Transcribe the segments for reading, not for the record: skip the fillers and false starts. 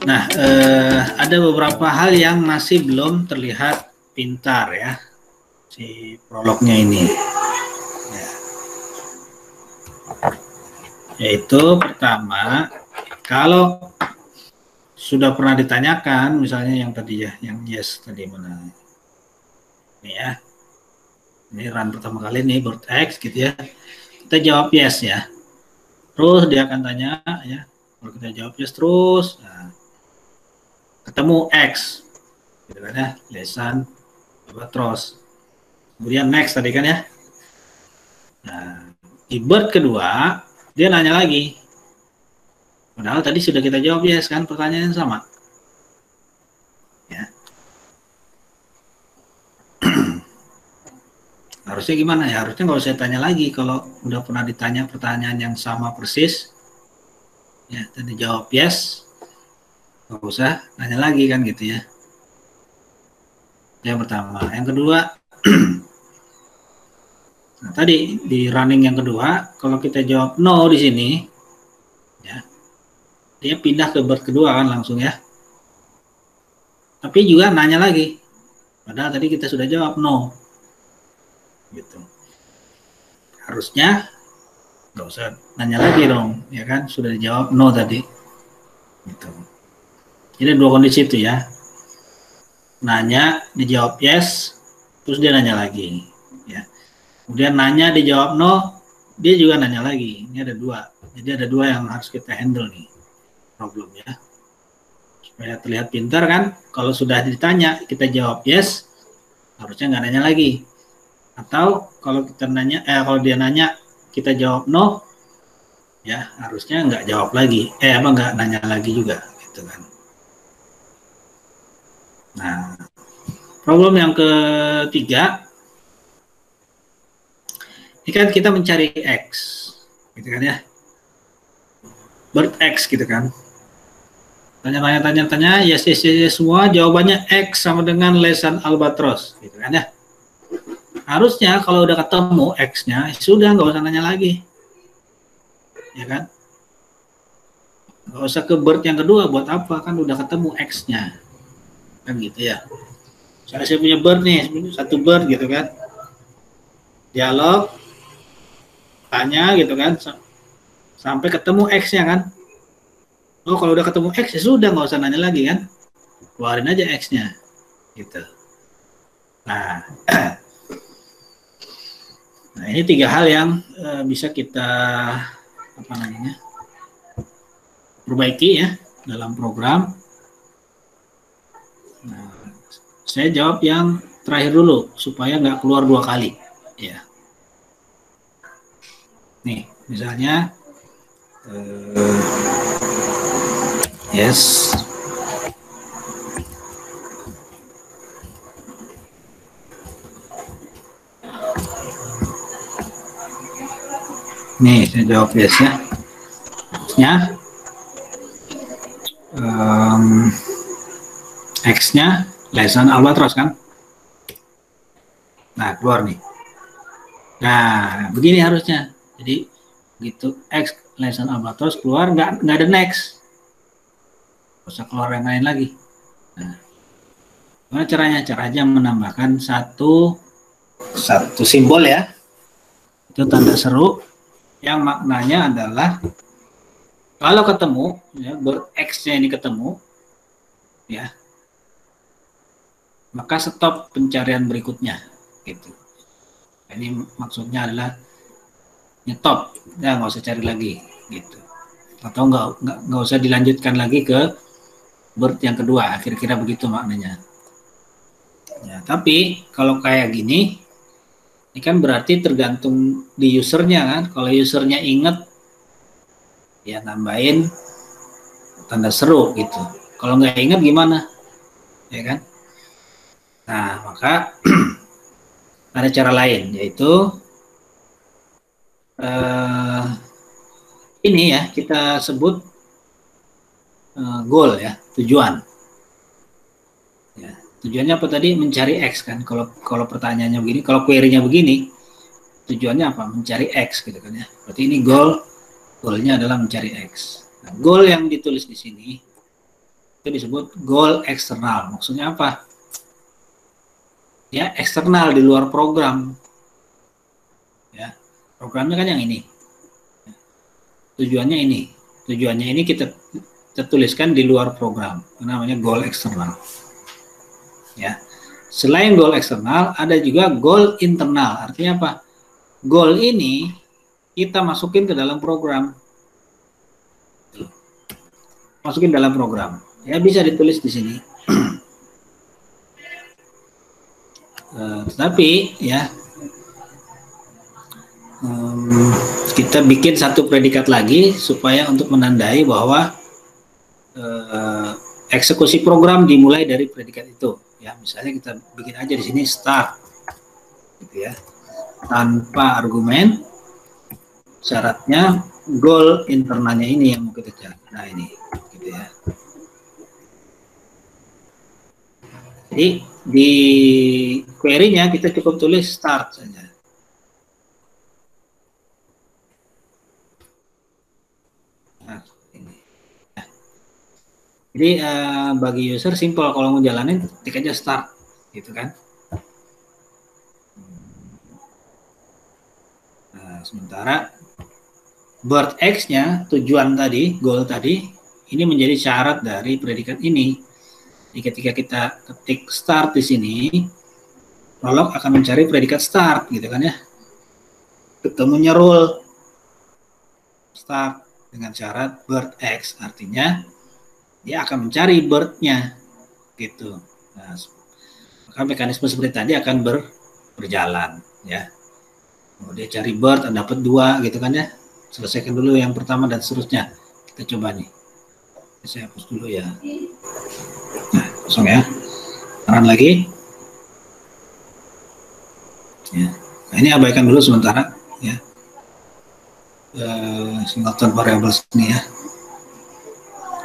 Nah, ada beberapa hal yang masih belum terlihat pintar ya, si prolognya ini. Ya. Yaitu pertama, kalau sudah pernah ditanyakan, misalnya yang tadi ya, yang yes tadi mana? Ini ya, ini run pertama kali nih, bird X gitu ya. Kita jawab yes ya. Terus dia akan tanya ya, kalau kita jawab yes terus, nah, ketemu X, gitu kan ya, lesan albatros. Kemudian next tadi kan ya. Nah, di bird kedua dia nanya lagi. Padahal tadi sudah kita jawab yes kan, pertanyaan yang sama. Ya. Harusnya gimana ya? Harusnya nggak usah tanya lagi kalau udah pernah ditanya pertanyaan yang sama persis. Ya, dan dijawab yes, nggak usah nanya lagi kan gitu ya. Yang pertama, yang kedua. Nah, tadi di running yang kedua, kalau kita jawab no di sini, ya, dia pindah ke bird kedua kan langsung ya. Tapi juga nanya lagi, padahal tadi kita sudah jawab no, gitu. Harusnya nggak usah nanya lagi dong, ya kan? Sudah dijawab no tadi, gitu. Jadi dua kondisi itu ya. Nanya dijawab yes, terus dia nanya lagi, ya. Kemudian nanya dijawab no, dia juga nanya lagi. Ini ada dua. Jadi ada dua yang harus kita handle nih problemnya. Supaya terlihat pintar kan, kalau sudah ditanya kita jawab yes, harusnya nggak nanya lagi. Atau kalau kita nanya, kalau dia nanya kita jawab no, ya harusnya nggak jawab lagi, nggak nanya lagi juga, gitu kan. Nah, problem yang ketiga, ini kan kita mencari X, gitu kan ya, bird X gitu kan. Tanya-tanya, yes, semua jawabannya X sama dengan lesan albatros, gitu kan ya. Harusnya kalau udah ketemu X-nya, sudah nggak usah nanya lagi, ya kan. Nggak usah ke bird yang kedua, buat apa, kan udah ketemu X-nya, kan gitu ya. Saya punya bird nih, satu bird gitu kan, dialog, tanya gitu kan, sampai ketemu X-nya kan. Oh, kalau udah ketemu X ya sudah, nggak usah nanya lagi kan, keluarin aja X-nya, gitu. Nah, nah ini tiga hal yang bisa kita perbaiki ya dalam program. Nah, saya jawab yang terakhir dulu supaya nggak keluar dua kali, ya. Nih, misalnya yes. Nih, saya jawab yes ya. X-nya lesan albatros kan. Nah, keluar nih. Nah, begini harusnya. Jadi, gitu X lesan albatros keluar, nggak ada next. Nggak usah keluar yang lain lagi. Nah, gimana caranya? Caranya menambahkan satu simbol ya. Itu tanda seru yang maknanya adalah kalau ketemu ya, X-nya ini ketemu ya, maka stop pencarian berikutnya gitu. Ini maksudnya adalah nyetop, ya nggak usah cari lagi gitu, atau nggak usah dilanjutkan lagi ke bird yang kedua, kira-kira begitu maknanya ya. Tapi kalau kayak gini, ini kan berarti tergantung di usernya kan. Kalau usernya inget ya nambahin tanda seru gitu, kalau nggak inget gimana ya kan. Nah, maka ada cara lain, yaitu ini ya, kita sebut goal ya, tujuan. Ya, tujuannya apa tadi? Mencari X kan. Kalau pertanyaannya begini, kalau query-nya begini, tujuannya apa? Mencari X gitu kan ya. Berarti ini goalnya adalah mencari X. Nah, goal yang ditulis di sini Itu disebut goal eksternal. Maksudnya apa? Ya, eksternal di luar program. Ya, programnya kan yang ini. Tujuannya ini. Tujuannya ini kita tuliskan di luar program. Namanya goal eksternal. Ya. Selain goal eksternal, ada juga goal internal. Artinya apa? Goal ini kita masukin ke dalam program. Masukin dalam program. Ya, bisa ditulis di sini. Tapi ya kita bikin satu predikat lagi supaya untuk menandai bahwa eksekusi program dimulai dari predikat itu. Ya, misalnya kita bikin aja di sini start, gitu ya, tanpa argumen. Syaratnya goal internalnya ini yang mau kita cari. Nah ini, gitu ya. Jadi di query-nya kita cukup tulis start saja. Nah, ini. Ya. Jadi bagi user simple, kalau mau jalanin ketik aja start, gitu kan. Nah, sementara bird X-nya, tujuan tadi, goal tadi, ini menjadi syarat dari predikat ini. Jadi ketika kita ketik start di sini, Prolog akan mencari predikat start, gitu kan ya. Ketemunya rule start dengan syarat bird X, artinya dia akan mencari bird-nya, gitu. Nah, maka mekanisme seperti tadi akan berjalan, ya. Oh, dia cari bird, dapat 2, gitu kan ya. Selesaikan dulu yang pertama dan seterusnya. Kita coba nih. Saya hapus dulu ya. Nah, kosong ya. Run lagi. Ya. Nah, ini abaikan dulu sementara. Ya. Singleton variables ini ya.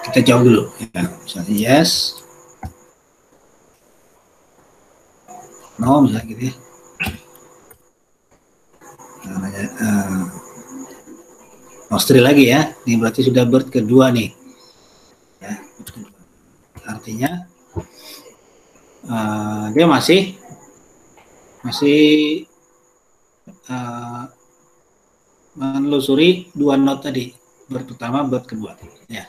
Kita jawab dulu. Ya. Misalnya yes. No, misalnya gitu ya. Namanya Austri lagi ya. Ini berarti sudah bird kedua nih. Ya, artinya dia masih menelusuri 2 node tadi, bird pertama, bird kedua. Ya.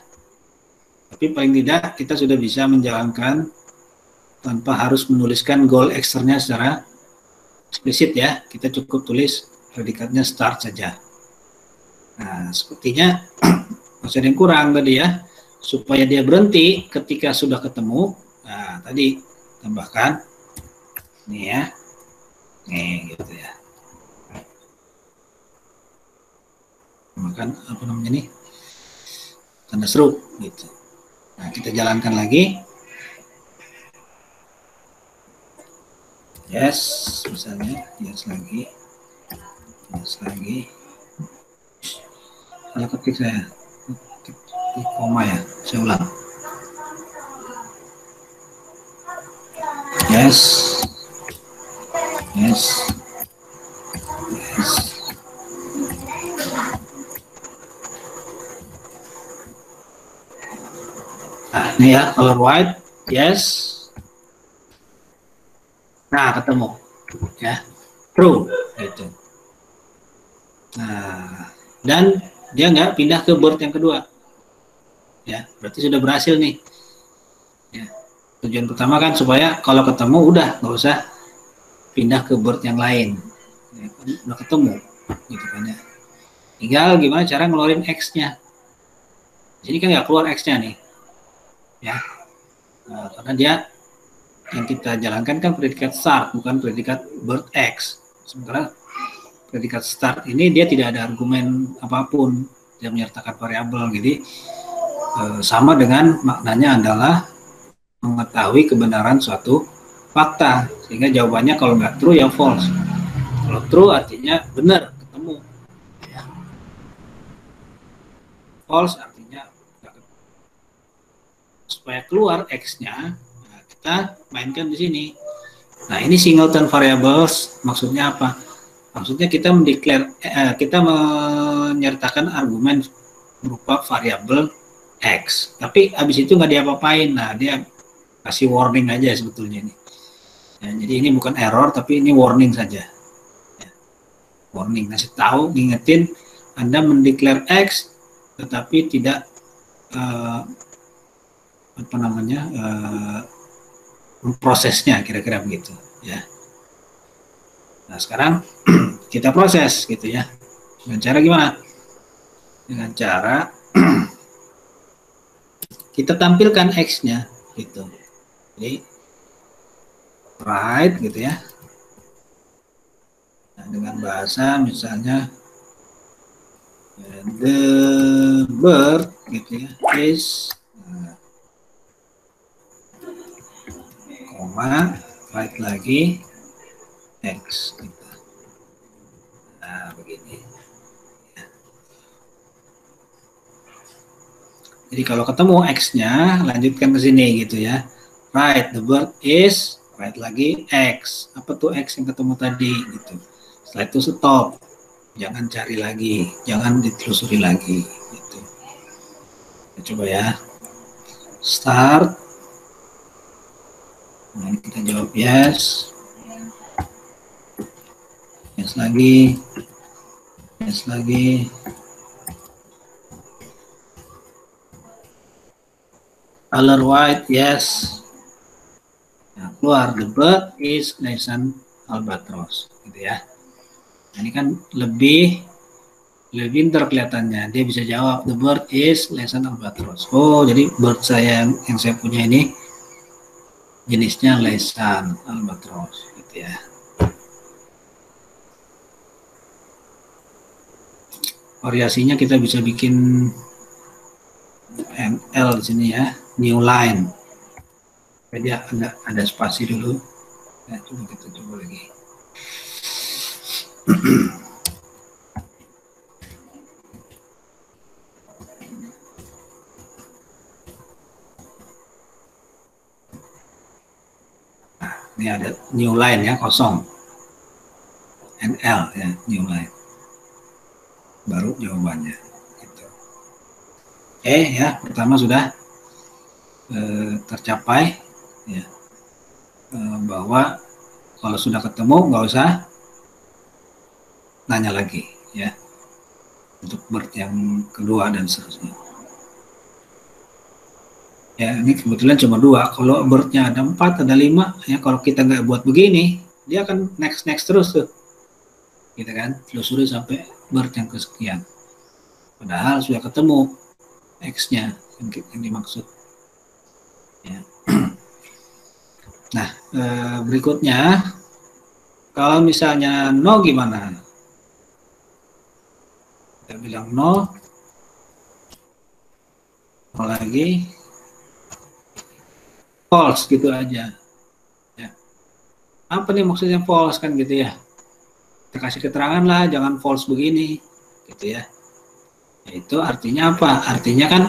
Tapi paling tidak kita sudah bisa menjalankan tanpa harus menuliskan goal eksternnya secara eksplisit ya. Kita cukup tulis predikatnya start saja. Nah, sepertinya masih ada yang kurang tadi ya. Supaya dia berhenti ketika sudah ketemu. Nah, tadi tambahkan nih ya. Nih gitu ya. Tambahkan apa namanya nih? Tanda seru gitu. Nah, kita jalankan lagi. Yes, misalnya yes lagi. Yes lagi. Salah ketik saya. Di koma ya, saya ulang. Yes. Yes. Yes. Nah, ini ya, color white. Yes. Nah, ketemu. Ya. True. Gitu. Nah, dan dia nggak pindah ke bird yang kedua. Ya, berarti sudah berhasil nih. Ya. Tujuan pertama kan supaya kalau ketemu udah nggak usah pindah ke bird yang lain. Ya, udah ketemu, gitu kan ya. Tinggal gimana cara ngeluarin X-nya. Jadi kan nggak keluar X-nya nih. Ya. Nah, karena dia yang kita jalankan kan predikat start, bukan predikat bird X. Sementara predikat start ini dia tidak ada argumen apapun, dia menyertakan variabel. Jadi sama dengan maknanya adalah mengetahui kebenaran suatu fakta, sehingga jawabannya kalau nggak true ya false. Kalau true artinya benar, ketemu. Ya. False artinya supaya keluar X-nya, nah kita mainkan di sini. Nah, ini singleton variables maksudnya apa? Maksudnya kita kita menyertakan argumen berupa variabel X, tapi habis itu nggak diapa-apain. Nah, dia kasih warning aja sebetulnya ini. Ya, jadi ini bukan error, tapi ini warning saja. Ya, warning, ngasih tahu, ngingetin Anda mendeklar X, tetapi tidak apa namanya prosesnya, kira-kira begitu. Ya. Nah, sekarang kita proses gitu ya. Dengan cara gimana? Dengan cara kita tampilkan X-nya gitu. Jadi write gitu ya. Nah, dengan bahasa misalnya the bird gitu ya is koma write lagi X gitu. Nah, begini. Jadi kalau ketemu X-nya, lanjutkan ke sini gitu ya. Write the bird is, write lagi X. Apa tuh X yang ketemu tadi gitu. Setelah itu stop. Jangan cari lagi, jangan ditelusuri lagi gitu. Kita coba ya. Start. Nah, kita jawab yes. Yes lagi. Yes lagi. Color white, yes. Nah, keluar the bird is lesson albatross, gitu ya. Nah, ini kan lebih pintar kelihatannya. Dia bisa jawab the bird is lesson albatross. Oh, jadi bird saya yang saya punya ini jenisnya lesson albatross, gitu ya. Variasinya kita bisa bikin ML di sini ya, new line. Jadi ada spasi dulu. Nah, coba kita coba lagi. Nah, ini ada new line ya, kosong. NL ya, new line. Baru jawabannya. Gitu. Oke ya, pertama sudah tercapai ya, bahwa kalau sudah ketemu nggak usah nanya lagi ya untuk bird yang kedua dan seterusnya. Ya ini kebetulan cuma 2. Kalau birdnya ada 4, ada 5, ya kalau kita nggak buat begini, dia akan next terus tuh, gitu kan, telusuri sampai bird yang kesekian. Padahal sudah ketemu X-nya yang dimaksud. Ya. Nah, berikutnya, kalau misalnya no gimana? Kita bilang no lagi, false gitu aja. Ya. Apa nih maksudnya false kan gitu ya? Kita kasih keterangan lah, jangan false begini, gitu ya. Itu artinya apa? Artinya kan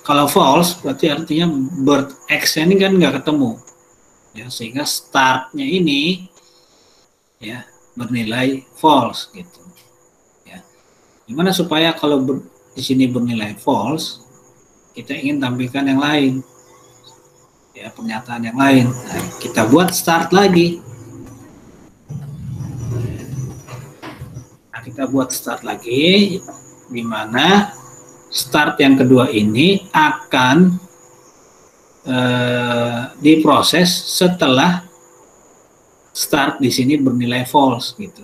kalau false berarti artinya bird X ini kan nggak ketemu, ya, sehingga startnya ini ya bernilai false gitu. Ya. Gimana supaya kalau di sini bernilai false, kita ingin tampilkan yang lain, ya pernyataan yang lain. Nah, kita buat start lagi. Nah, kita buat start lagi, di mana start yang kedua ini akan diproses setelah start di sini bernilai false gitu.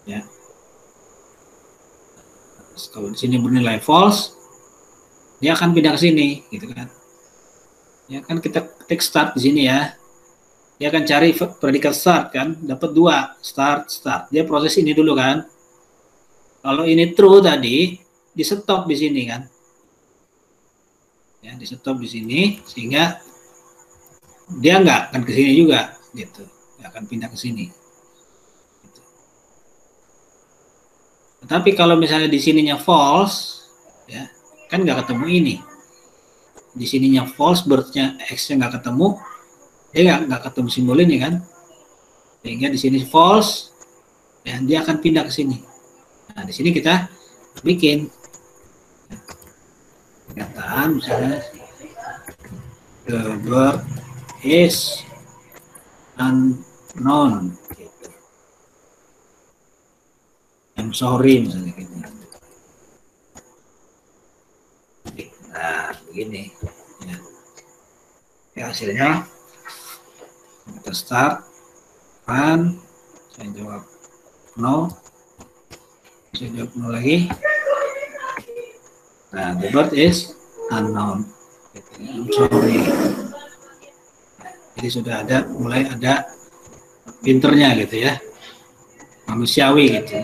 Ya. Kalau di sini bernilai false, dia akan pindah ke sini, gitu kan. Ya kan kita ketik start di sini ya. Dia akan cari predikat start kan, dapat 2, start. Dia proses ini dulu kan. Kalau ini true tadi, di stop di sini kan. Ya, di stop di sini sehingga dia nggak akan ke sini juga gitu. Nggak akan pindah ke sini. Gitu. Tetapi kalau misalnya di sininya false, ya kan nggak ketemu ini. Di sininya false, birdnya X-nya nggak ketemu, dia nggak ketemu simbol ini kan. Sehingga di sini false, dan dia akan pindah ke sini. Nah, di sini kita bikin pernyataan misalnya the bird is unknown gitu. I'm sorry misalnya gitu. Nah begini ya hasilnya kita start run, saya jawab no, saya jawab no lagi. Nah the bird is unknown gitu. I'm sorry. Jadi sudah ada, mulai ada pinternya gitu ya, manusiawi gitu,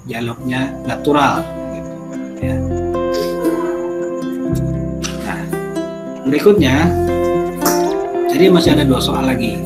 dialognya natural gitu, ya. Nah berikutnya, jadi masih ada 2 soal lagi.